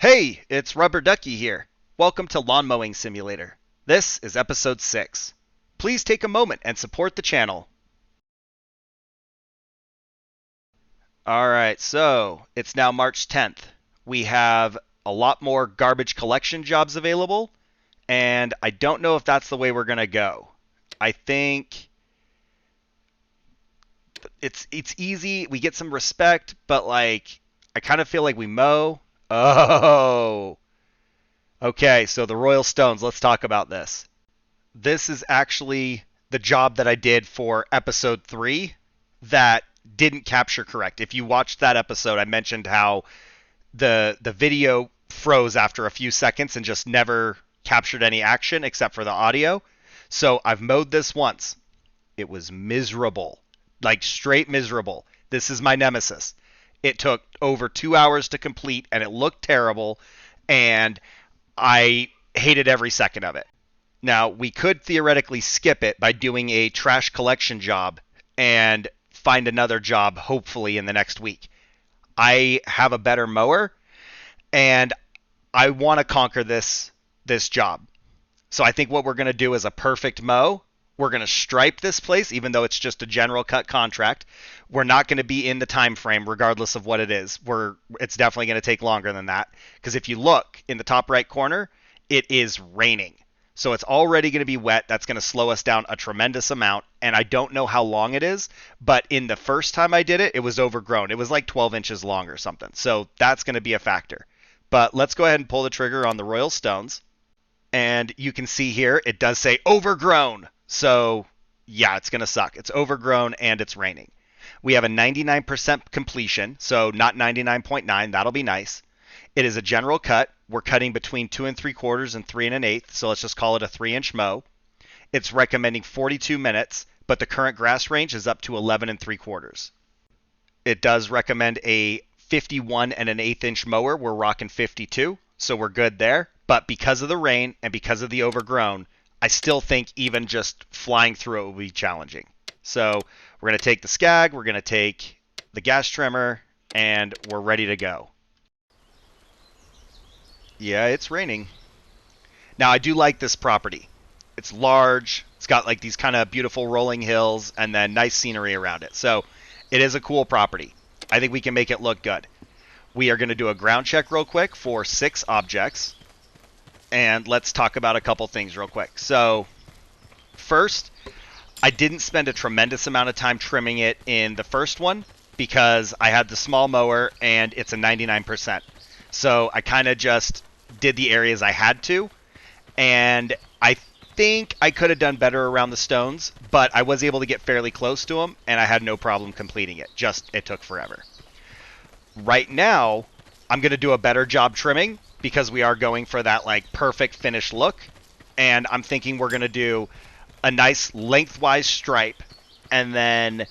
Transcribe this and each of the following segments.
Hey, it's Rubber Ducky here. Welcome to Lawn Mowing Simulator. This is episode 6. Please take a moment and support the channel. Alright, so it's now March 10th. We have a lot more garbage collection jobs available, and I don't know if that's the way we're going to go. I think it's easy, we get some respect, but I kind of feel like we mow. Oh, okay, so the Royal Stones, let's talk about this. This is actually the job that I did for episode 3 that didn't capture correct. If you watched that episode, I mentioned how the video froze after a few seconds and just never captured any action except for the audio. So I've mowed this once. It was miserable. Like straight miserable. This is my nemesis. It took over 2 hours to complete and it looked terrible and I hated every second of it. Now, we could theoretically skip it by doing a trash collection job and find another job hopefully in the next week. I have a better mower and I want to conquer this job. So I think what we're going to do is a perfect mow. We're going to stripe this place even though it's just a general cut contract. We're not going to be in the time frame regardless of what it is. It's definitely going to take longer than that because if you look in the top right corner, it is raining. So it's already going to be wet. That's going to slow us down a tremendous amount. And I don't know how long it is, but in the first time I did it, it was overgrown. It was like 12 inches long or something. So that's going to be a factor. But let's go ahead and pull the trigger on the Royal Stones. And you can see here, it does say overgrown. So yeah, it's going to suck. It's overgrown and it's raining. We have a 99% completion, so not 99.9. That'll be nice. It is a general cut. We're cutting between 2 3/4 and 3 1/8, so let's just call it a 3-inch mow. It's recommending 42 minutes, but the current grass range is up to 11 3/4. It does recommend a 51 1/8 inch mower. We're rocking 52, so we're good there. But because of the rain and because of the overgrown, I still think even just flying through it will be challenging. So we're going to take the Skag, we're going to take the gas trimmer, and we're ready to go. Yeah, it's raining. Now, I do like this property. It's large. It's got like these kind of beautiful rolling hills and then nice scenery around it. So it is a cool property. I think we can make it look good. We are going to do a ground check real quick for 6 objects. And let's talk about a couple things real quick. So first, I didn't spend a tremendous amount of time trimming it in the first one because I had the small mower and it's a 99%. So I kind of just did the areas I had to, and I think I could have done better around the stones, but I was able to get fairly close to them, and I had no problem completing it. Just, it took forever. Right now, I'm going to do a better job trimming because we are going for that like perfect finished look, and I'm thinking we're going to do a nice lengthwise stripe, and then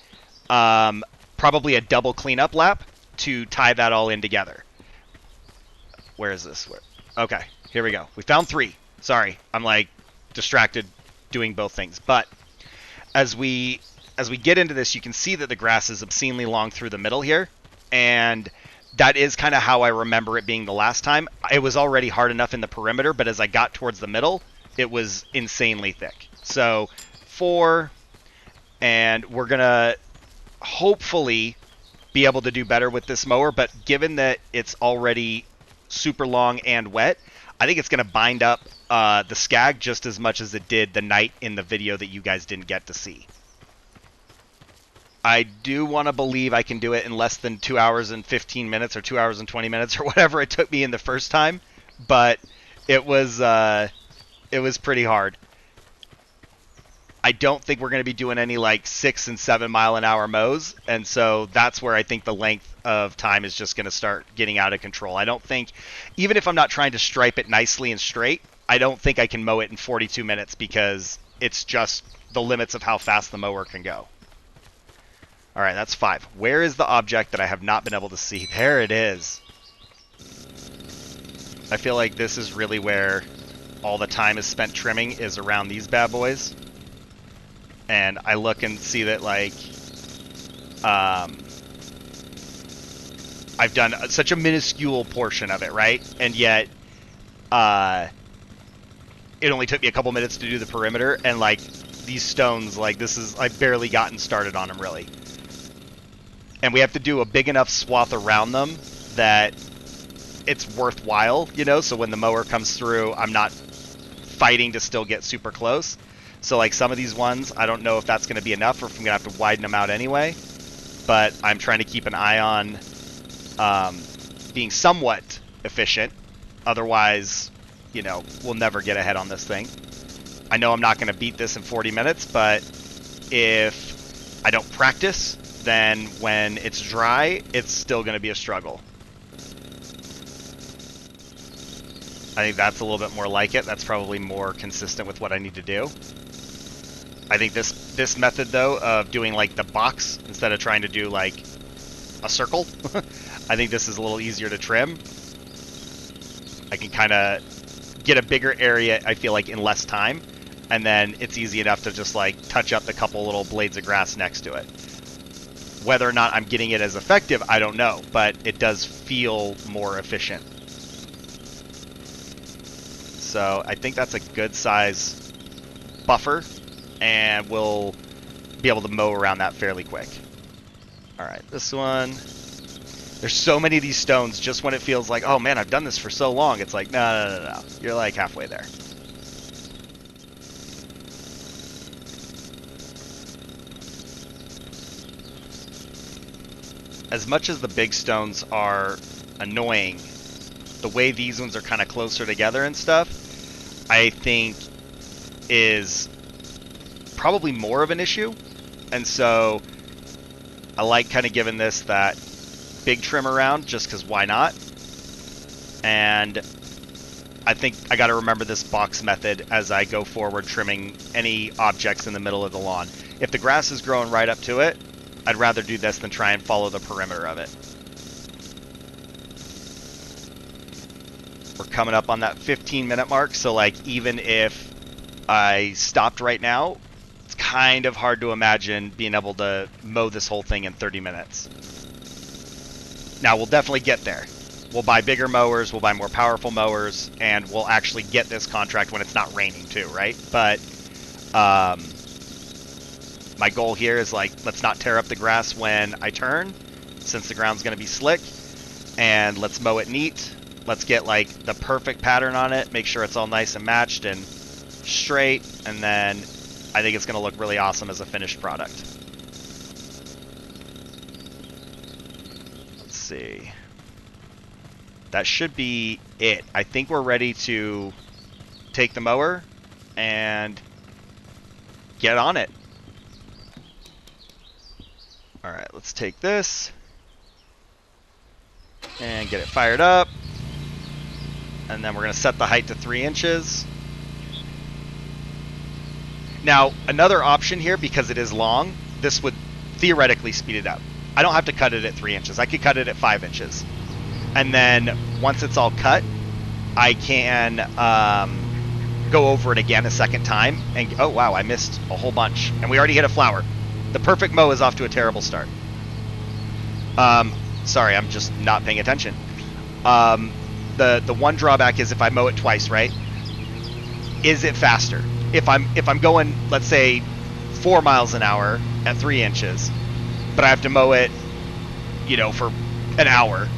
probably a double cleanup lap to tie that all in together. Where is this? Okay, here we go. We found 3. Sorry, I'm like distracted doing both things. But as we get into this, you can see that the grass is obscenely long through the middle here, and that is kind of how I remember it being the last time. It was already hard enough in the perimeter, but as I got towards the middle, it was insanely thick. So 4, and we're gonna hopefully be able to do better with this mower, but given that it's already super long and wet, I think it's going to bind up the Skag just as much as it did the night in the video that you guys didn't get to see. I do want to believe I can do it in less than 2 hours and 15 minutes or 2 hours and 20 minutes or whatever it took me in the first time, but it was pretty hard. I don't think we're going to be doing any like 6 and 7 mile an hour mows, and so that's where I think the length of time is just going to start getting out of control. I don't think, even if I'm not trying to stripe it nicely and straight, I don't think I can mow it in 42 minutes because it's just the limits of how fast the mower can go. All right, that's 5. Where is the object that I have not been able to see? There it is. I feel like this is really where all the time is spent trimming, is around these bad boys. And I look and see that, like, I've done such a minuscule portion of it, right? And yet, it only took me a couple minutes to do the perimeter, and like these stones, like this is, I've barely gotten started on them really. And we have to do a big enough swath around them that it's worthwhile, you know, so when the mower comes through, I'm not fighting to still get super close. So like some of these ones, I don't know if that's going to be enough or if I'm going to have to widen them out anyway. But I'm trying to keep an eye on being somewhat efficient. Otherwise, you know, we'll never get ahead on this thing. I know I'm not going to beat this in 40 minutes, but if I don't practice, then when it's dry, it's still going to be a struggle. I think that's a little bit more like it. That's probably more consistent with what I need to do. I think this method, though, of doing like the box instead of trying to do like a circle, I think this is a little easier to trim. I can kind of get a bigger area, I feel like, in less time, and then it's easy enough to just like touch up the couple little blades of grass next to it. Whether or not I'm getting it as effective, I don't know, but it does feel more efficient. So I think that's a good size buffer, and we'll be able to mow around that fairly quick. All right, this one. There's so many of these stones, just when it feels like, oh man, I've done this for so long, it's like, no. You're like halfway there. As much as the big stones are annoying, the way these ones are kind of closer together and stuff, I think is probably more of an issue. And so I like kind of giving this that big trim around just because why not? And I think I got to remember this box method as I go forward trimming any objects in the middle of the lawn. If the grass is growing right up to it, I'd rather do this than try and follow the perimeter of it. We're coming up on that 15-minute mark, so like even if I stopped right now, it's kind of hard to imagine being able to mow this whole thing in 30 minutes. Now, we'll definitely get there. We'll buy bigger mowers, we'll buy more powerful mowers, and we'll actually get this contract when it's not raining too, right? But my goal here is like, let's not tear up the grass when I turn, since the ground's going to be slick, and let's mow it neat. Let's get like the perfect pattern on it, make sure it's all nice and matched and straight, and then I think it's going to look really awesome as a finished product. Let's see. That should be it. I think we're ready to take the mower and get on it. All right, let's take this and get it fired up. And then we're going to set the height to 3 inches. Now, another option here, because it is long, this would theoretically speed it up. I don't have to cut it at 3 inches. I could cut it at 5 inches. And then once it's all cut, I can go over it again a second time. And oh, wow, I missed a whole bunch. And we already hit a flower. The perfect mow is off to a terrible start. Sorry, I'm just not paying attention. The one drawback is if I mow it twice, right? Is it faster? If I'm going, let's say, 4 miles an hour at 3 inches, but I have to mow it, you know, for an hour,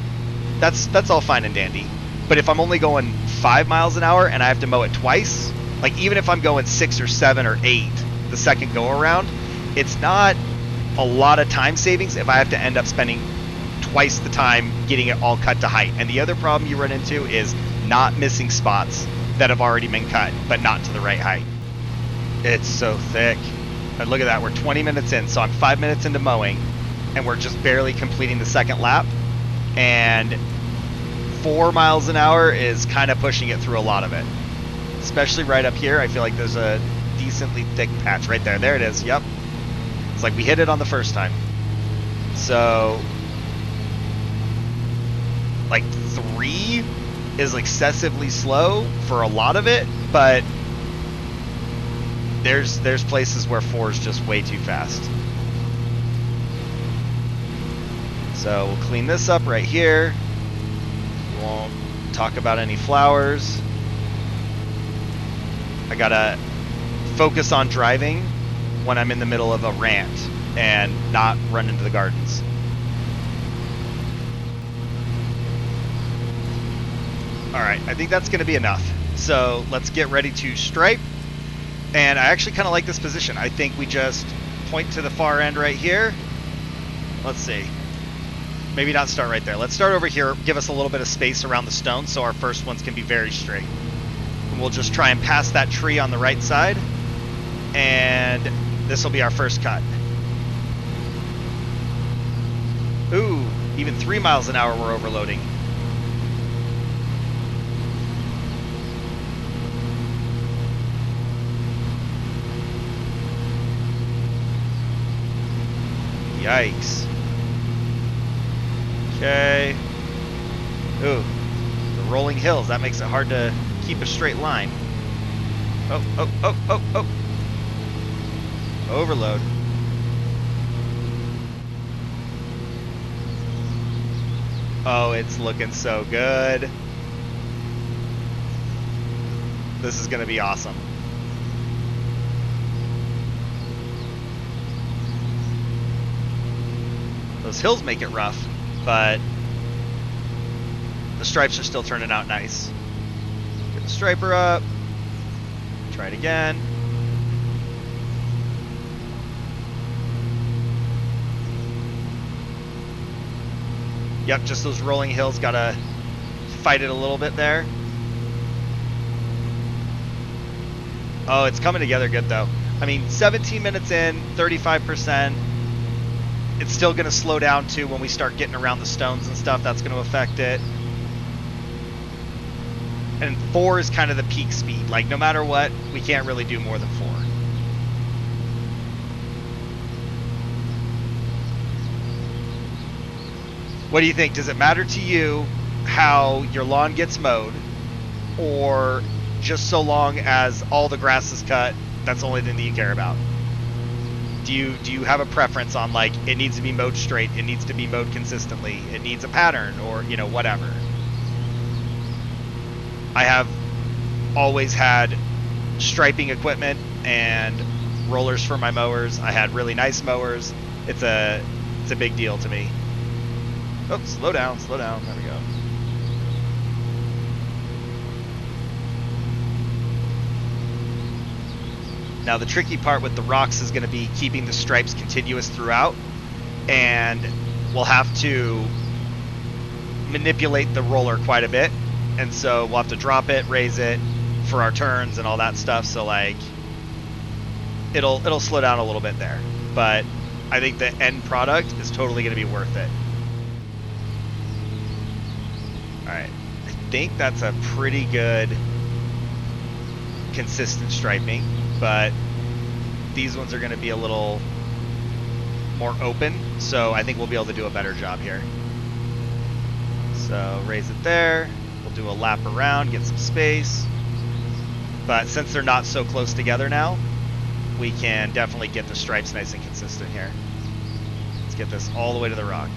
that's all fine and dandy. But if I'm only going 5 miles an hour and I have to mow it twice, like even if I'm going 6 or 7 or 8 the second go around, it's not a lot of time savings if I have to end up spending twice the time getting it all cut to height. And the other problem you run into is not missing spots that have already been cut, but not to the right height. It's so thick. And look at that, we're 20 minutes in, so I'm 5 minutes into mowing, and we're just barely completing the second lap. And 4 miles an hour is kind of pushing it through a lot of it. Especially right up here, I feel like there's a decently thick patch right there. There it is, yep. It's like we hit it on the first time. So, like 3 is excessively slow for a lot of it, but there's places where 4 is just way too fast. So we'll clean this up right here. We won't talk about any flowers. I gotta focus on driving when I'm in the middle of a rant and not run into the gardens. Alright, I think that's going to be enough. So let's get ready to stripe. And I actually kind of like this position. I think we just point to the far end right here. Let's see. Maybe not start right there. Let's start over here, give us a little bit of space around the stone so our first ones can be very straight. And we'll just try and pass that tree on the right side. And this will be our first cut. Ooh, even 3 miles an hour we're overloading. Yikes. Okay. Ooh, the rolling hills. That makes it hard to keep a straight line. Oh, oh, oh, oh, oh. Overload. Oh, it's looking so good. This is going to be awesome. Those hills make it rough, but the stripes are still turning out nice. Get the striper up. Try it again. Yep, just those rolling hills. Gotta fight it a little bit there. Oh, it's coming together good though. I mean, 17 minutes in, 35%. It's still going to slow down too when we start getting around the stones and stuff. That's going to affect it. And 4 is kind of the peak speed. Like, no matter what, we can't really do more than 4. What do you think? Does it matter to you how your lawn gets mowed? Or just so long as all the grass is cut, that's the only thing that you care about? Do you have a preference on, like, it needs to be mowed straight, it needs to be mowed consistently, it needs a pattern, or, you know, whatever? I have always had striping equipment and rollers for my mowers. I had really nice mowers. It's a big deal to me. Oh, slow down, slow down. There we go. Now the tricky part with the rocks is going to be keeping the stripes continuous throughout, and we'll have to manipulate the roller quite a bit, and so we'll have to drop it, raise it for our turns and all that stuff, so like it'll slow down a little bit there, but I think the end product is totally going to be worth it. Alright, I think that's a pretty good consistent striping, but these ones are going to be a little more open, so I think we'll be able to do a better job here. So raise it there, we'll do a lap around, get some space, but since they're not so close together now, we can definitely get the stripes nice and consistent here. Let's get this all the way to the rock.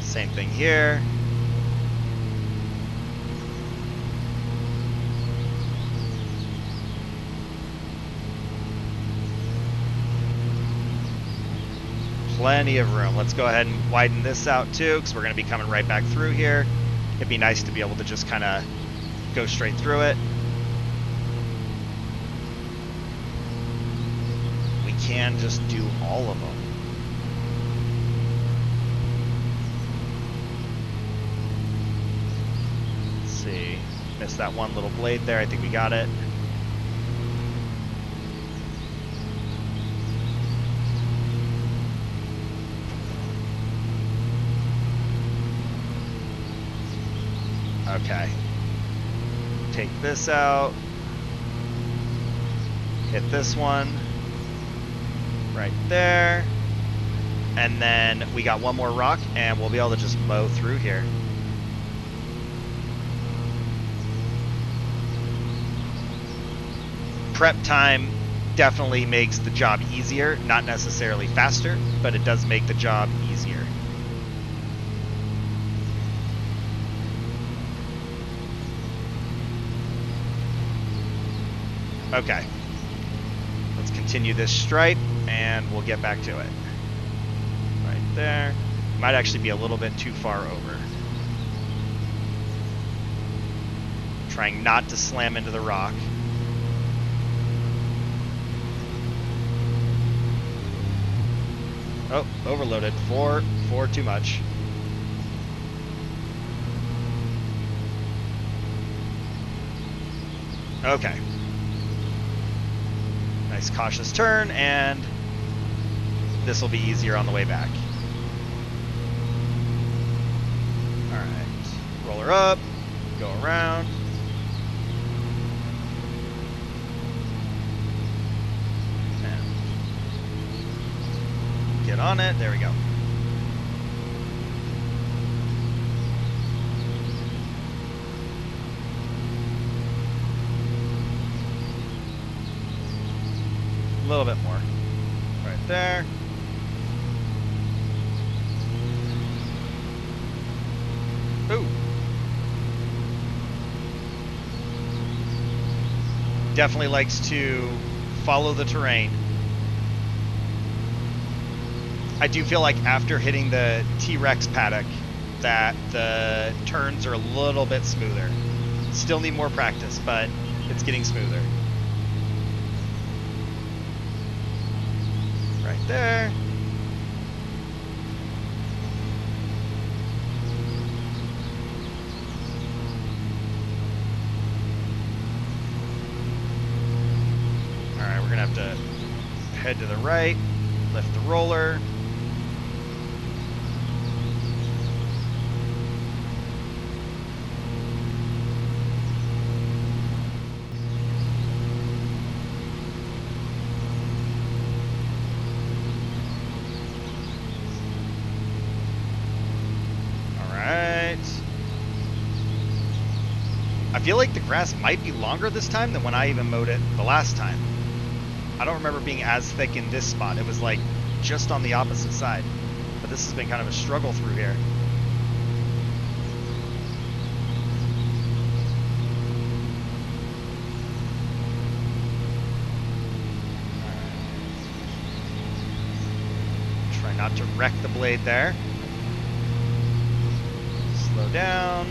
Same thing here. Plenty of room. Let's go ahead and widen this out too, because we're going to be coming right back through here. It'd be nice to be able to just kind of go straight through it. We can just do all of them. Let's see. Missed that one little blade there. I think we got it. Okay. Take this out. Hit this one. Right there. And then we got one more rock and we'll be able to just mow through here. Prep time definitely makes the job easier, not necessarily faster, but it does make the job easier. Okay. Let's continue this stripe, and we'll get back to it. Right there. Might actually be a little bit too far over. Trying not to slam into the rock. Oh, overloaded. Four too much. Okay. Nice cautious turn, and this will be easier on the way back. Alright. Roll her up. Go around. And get on it. There we go. A little bit more. Right there. Ooh. Definitely likes to follow the terrain. I do feel like after hitting the T-Rex paddock that the turns are a little bit smoother. Still need more practice, but it's getting smoother. Right there. Alright, we're gonna have to head to the right, lift the roller. I feel like the grass might be longer this time than when I even mowed it the last time. I don't remember being as thick in this spot. It was like just on the opposite side. But this has been kind of a struggle through here. Try not to wreck the blade there. Slow down.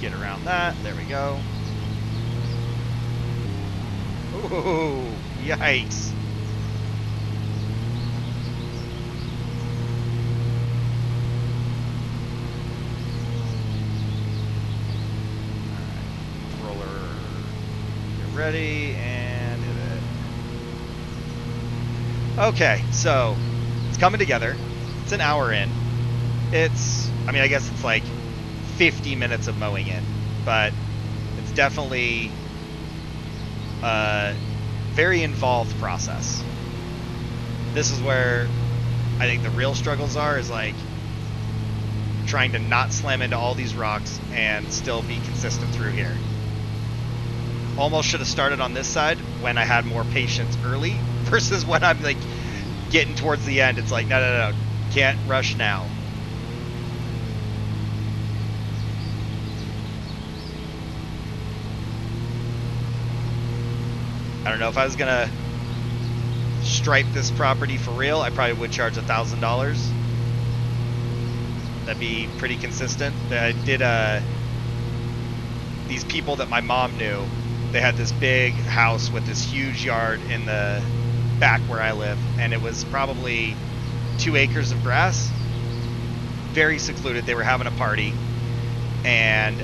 Get around that. There we go. Ooh, yikes. Alright. Roller. Get ready and hit it. Okay, so it's coming together. It's an hour in. I mean, I guess it's like 50 minutes of mowing in, but it's definitely a very involved process. This is where I think the real struggles are, is like trying to not slam into all these rocks and still be consistent through here. Almost should have started on this side when I had more patience early versus when I'm like getting towards the end. It's like, no, can't rush now. I don't know, if I was gonna stripe this property for real, I probably would charge $1,000. That'd be pretty consistent. I did these people that my mom knew, they had this big house with this huge yard in the back where I live, and it was probably 2 acres of grass. Very secluded. They were having a party, and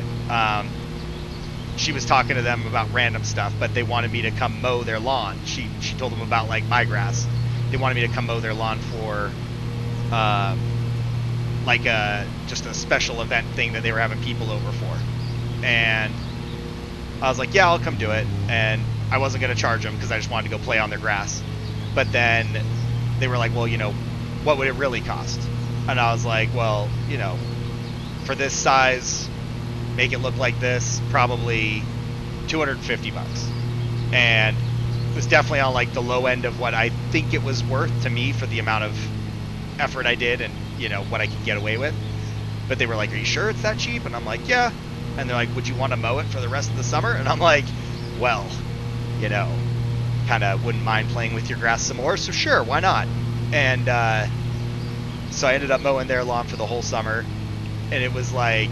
she was talking to them about random stuff, but they wanted me to come mow their lawn. She told them about like my grass. They wanted me to come mow their lawn for like just a special event thing that they were having people over for. And I was like, yeah, I'll come do it. And I wasn't going to charge them because I just wanted to go play on their grass. But then they were like, well, you know, what would it really cost? And I was like, well, you know, for this size, make it look like this, probably $250, and it was definitely on like the low end of what I think it was worth to me for the amount of effort I did and what I could get away with. But they were like, "Are you sure it's that cheap?" And I'm like, "Yeah." And they're like, "Would you want to mow it for the rest of the summer?" And I'm like, "Well, kind of wouldn't mind playing with your grass some more, so sure, why not?" And so I ended up mowing their lawn for the whole summer, and it was like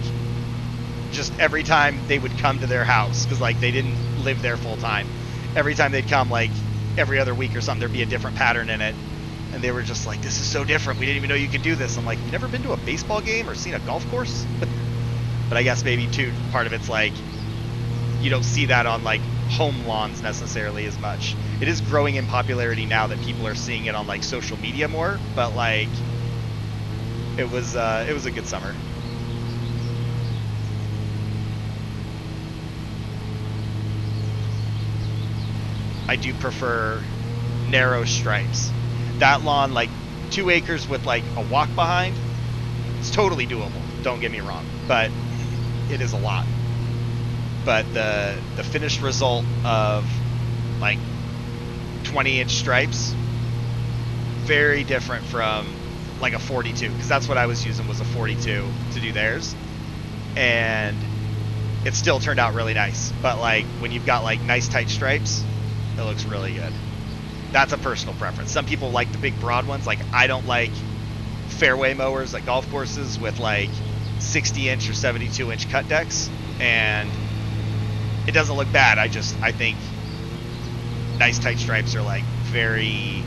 just every time they would come to their house, because like they didn't live there full time, every time they'd come, like every other week or something, there'd be a different pattern in it, and they were just like, "This is so different, we didn't even know you could do this." I'm like, "You never been to a baseball game or seen a golf course?" But I guess maybe too, part of it's like you don't see that on like home lawns necessarily as much. It is growing in popularity now that people are seeing it on like social media more, but like it was a good summer. I do prefer narrow stripes. That lawn, like 2 acres with like a walk behind, it's totally doable. Don't get me wrong, but it is a lot. But the finished result of like 20-inch stripes, very different from like a 42, because that's what I was using, was a 42 to do theirs, and it still turned out really nice. But like when you've got like nice tight stripes, it looks really good. That's a personal preference. Some people like the big broad ones. Like I don't like fairway mowers at golf courses with like 60-inch or 72-inch cut decks, and it doesn't look bad. I think nice tight stripes are like very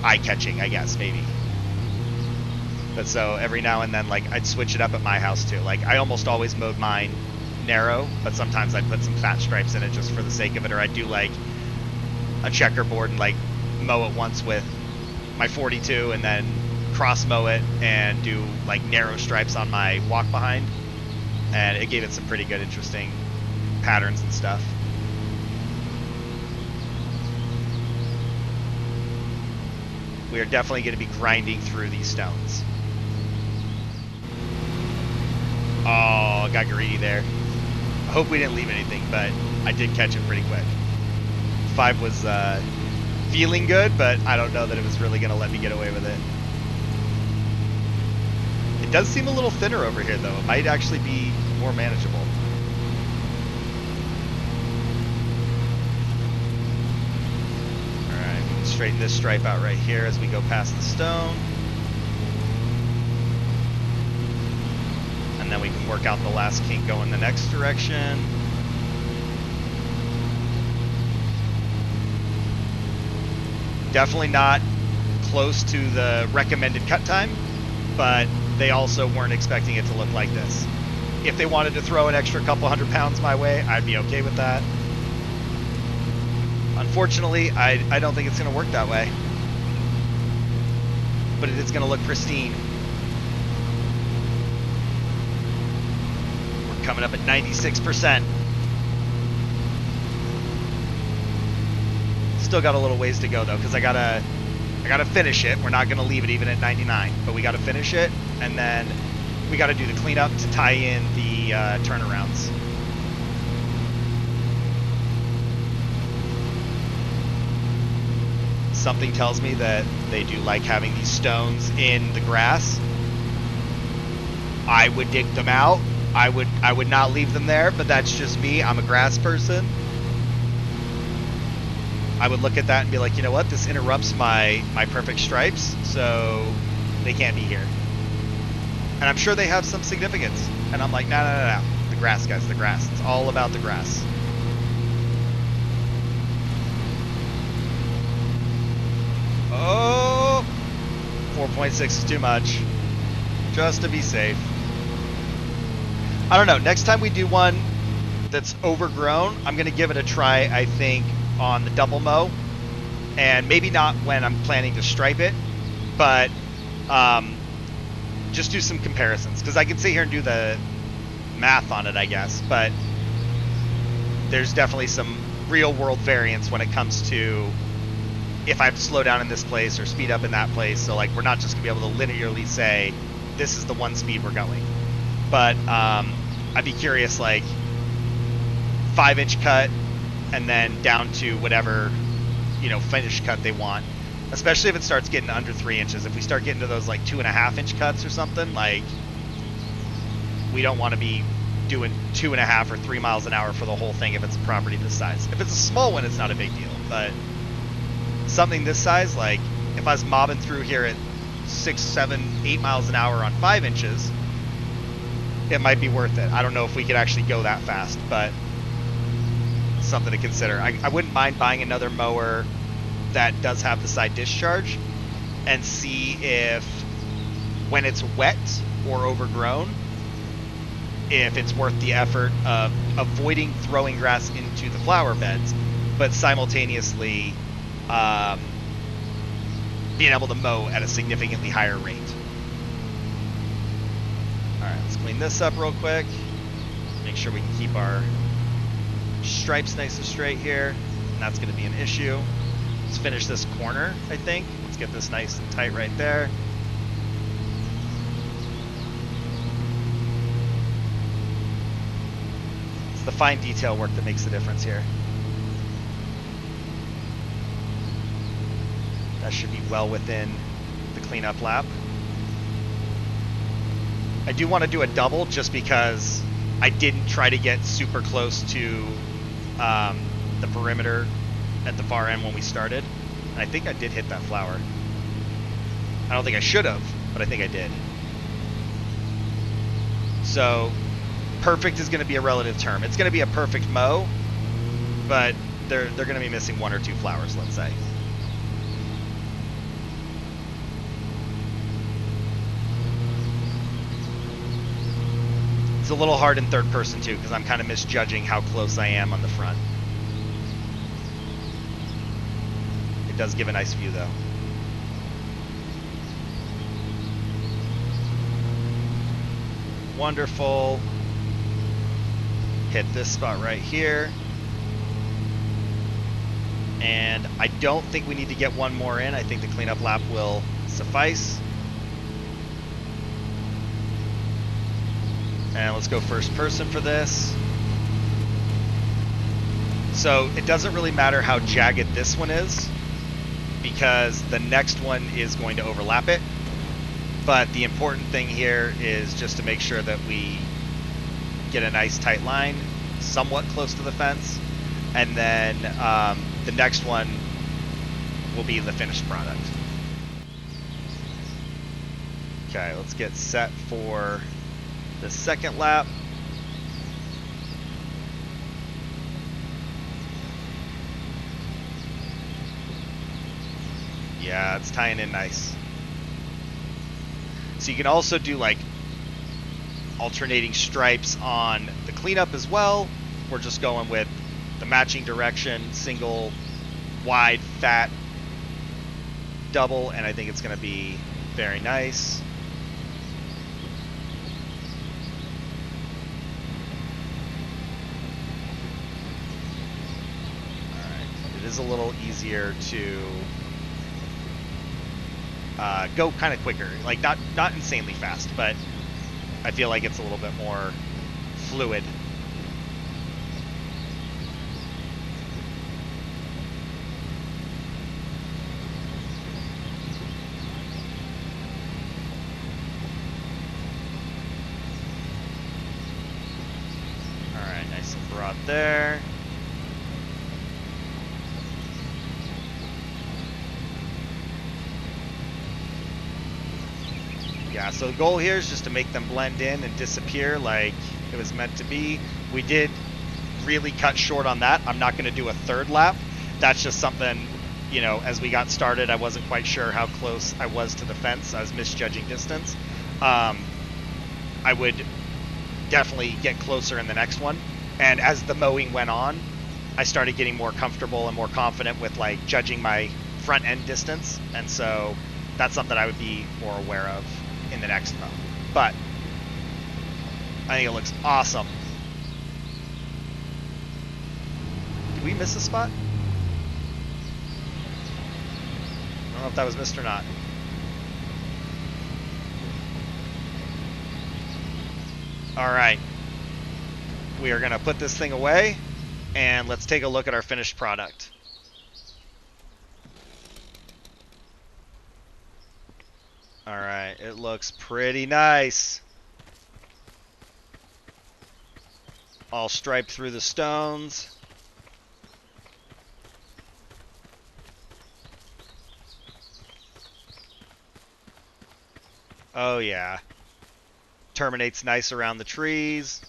eye-catching, I guess, maybe. But so every now and then, like I'd switch it up at my house too. Like I almost always mowed mine narrow, but sometimes I'd put some fat stripes in it just for the sake of it, or I'd do like a checkerboard and like mow it once with my 42 and then cross mow it and do like narrow stripes on my walk behind, and it gave it some pretty good interesting patterns and stuff. We are definitely going to be grinding through these stones. Oh, got greedy there. I hope we didn't leave anything, but I did catch it pretty quick. 5 was feeling good, but I don't know that it was really going to let me get away with it. It does seem a little thinner over here, though. It might actually be more manageable. Alright, we can straighten this stripe out right here as we go past the stone. And then we can work out the last kink going the next direction. Definitely not close to the recommended cut time, but they also weren't expecting it to look like this. If they wanted to throw an extra couple 100 pounds my way, I'd be okay with that. Unfortunately, I don't think it's going to work that way. But it is going to look pristine. We're coming up at 96%. Still got a little ways to go though, because I gotta finish it. We're not gonna leave it even at 99, but we gotta finish it, and then we gotta do the cleanup to tie in the turnarounds. Something tells me that they do like having these stones in the grass. I would dig them out. I would not leave them there, but that's just me. I'm a grass person. I would look at that and be like, you know what, this interrupts my perfect stripes, so they can't be here. And I'm sure they have some significance. And I'm like, no. The grass, guys, the grass. It's all about the grass. Oh, 4.6 is too much. Just to be safe. I don't know. Next time we do one that's overgrown, I'm going to give it a try, I think, on the double mow, and maybe not when I'm planning to stripe it, but just do some comparisons, because I can sit here and do the math on it, I guess, but there's definitely some real world variance when it comes to if I have to slow down in this place or speed up in that place. So like, we're not just gonna be able to linearly say this is the one speed we're going, but I'd be curious, like 5-inch cut and then down to whatever, finish cut they want. Especially if it starts getting under 3 inches. If we start getting to those like 2.5-inch cuts or something, like, we don't want to be doing 2.5 or 3 miles an hour for the whole thing if it's a property this size. If it's a small one, it's not a big deal. But something this size, like if I was mobbing through here at 6, 7, 8 miles an hour on 5 inches, it might be worth it. I don't know if we could actually go that fast, but something to consider. I wouldn't mind buying another mower that does have the side discharge and see if, when it's wet or overgrown, if it's worth the effort of avoiding throwing grass into the flower beds, but simultaneously being able to mow at a significantly higher rate. Alright, let's clean this up real quick. Make sure we can keep our stripes nice and straight here. And that's going to be an issue. Let's finish this corner, I think. Let's get this nice and tight right there. It's the fine detail work that makes the difference here. That should be well within the cleanup lap. I do want to do a double just because I didn't try to get super close to the perimeter at the far end when we started. And I think I did hit that flower. I don't think I should have, but I think I did. So perfect is going to be a relative term. It's going to be a perfect mow, but they're going to be missing 1 or 2 flowers, let's say. It's a little hard in third person too, because I'm kind of misjudging how close I am on the front. It does give a nice view though. Wonderful. Hit this spot right here. And I don't think we need to get one more in. I think the cleanup lap will suffice. And let's go first person for this. So it doesn't really matter how jagged this one is, because the next one is going to overlap it. But the important thing here is just to make sure that we get a nice tight line, somewhat close to the fence, and then the next one will be the finished product. Okay, let's get set for the second lap. Yeah, it's tying in nice. So you can also do like alternating stripes on the cleanup as well. We're just going with the matching direction, single, wide, fat, double, and I think it's going to be very nice. It is a little easier to go kind of quicker, like not insanely fast, but I feel like it's a little bit more fluid. All right, nice and broad there. Yeah, so the goal here is just to make them blend in and disappear like it was meant to be. We did really cut short on that. I'm not going to do a third lap. That's just something, you know, as we got started, I wasn't quite sure how close I was to the fence. I was misjudging distance. I would definitely get closer in the next one. And as the mowing went on, I started getting more comfortable and more confident with like judging my front end distance. And so that's something I would be more aware of in the next mow. But I think it looks awesome. Did we miss a spot? I don't know if that was missed or not. All right. We are going to put this thing away And let's take a look at our finished product. All right, it looks pretty nice. All striped through the stones. Oh yeah. Terminates nice around the trees.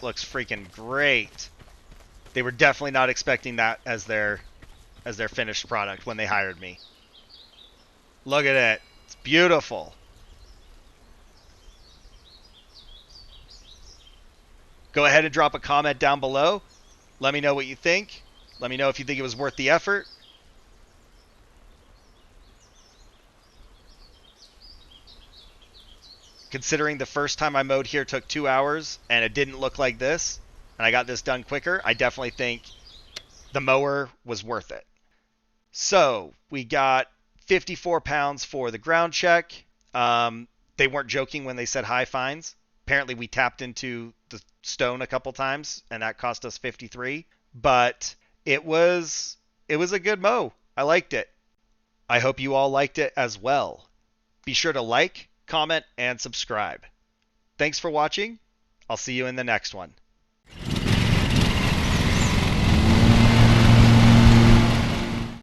Looks freaking great. They were definitely not expecting that as their finished product when they hired me. Look at it. It's beautiful. Go ahead and drop a comment down below. Let me know what you think. Let me know if you think it was worth the effort. Considering the first time I mowed here took 2 hours and it didn't look like this, and I got this done quicker, I definitely think the mower was worth it. So we got 54 pounds for the ground check. They weren't joking when they said high fines. Apparently, we tapped into the stone a couple times, and that cost us 53. But it was a good mow. I liked it. I hope you all liked it as well. Be sure to like, comment, and subscribe. Thanks for watching. I'll see you in the next one.